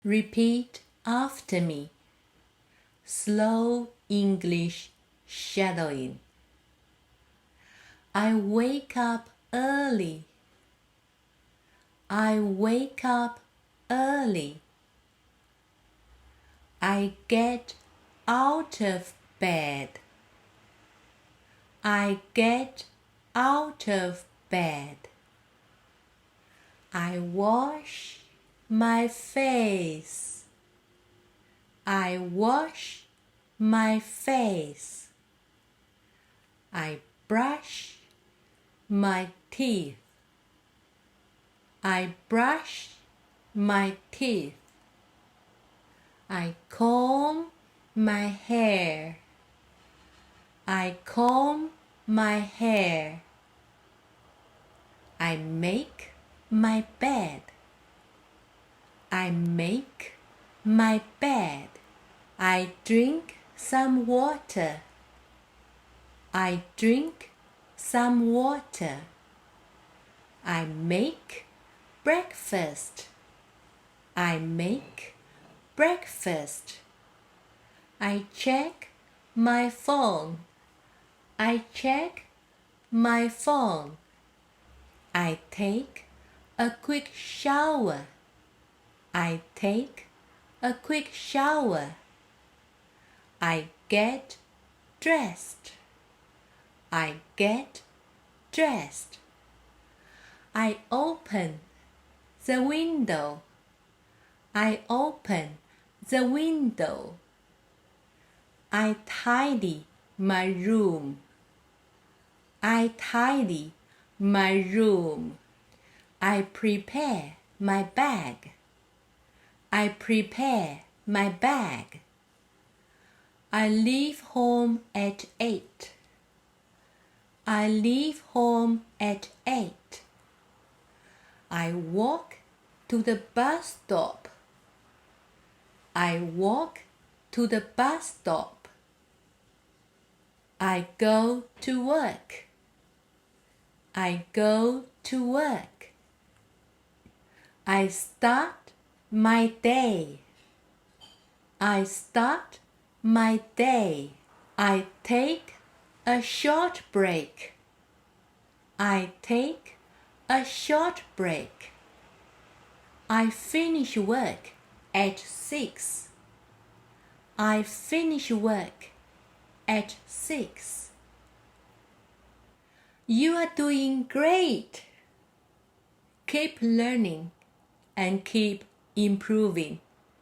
Repeat after me. Slow English shadowing. I wake up early. I wake up early. I get out of bed. I get out of bed. I wash my face. I wash my face. I brush my teeth. I brush my teeth. I comb my hair. I comb my hair. I make my bed. I make my bed. I drink some water. I drink some water. I make breakfast. I make breakfast. I check my phone. I check my phone. I take a quick shower. I take a quick shower. I get dressed. I get dressed. I open the window. I open the window. I tidy my room. I tidy my room. I prepare my bag. I prepare my bag. I leave home at 8. I leave home at 8. I walk to the bus stop. I walk to the bus stop. I go to work. I go to work. I start my day. I start my day. I take a short break. I take a short break. I finish work at 6. I finish work at 6. You are doing great. Keep learning and keep improving.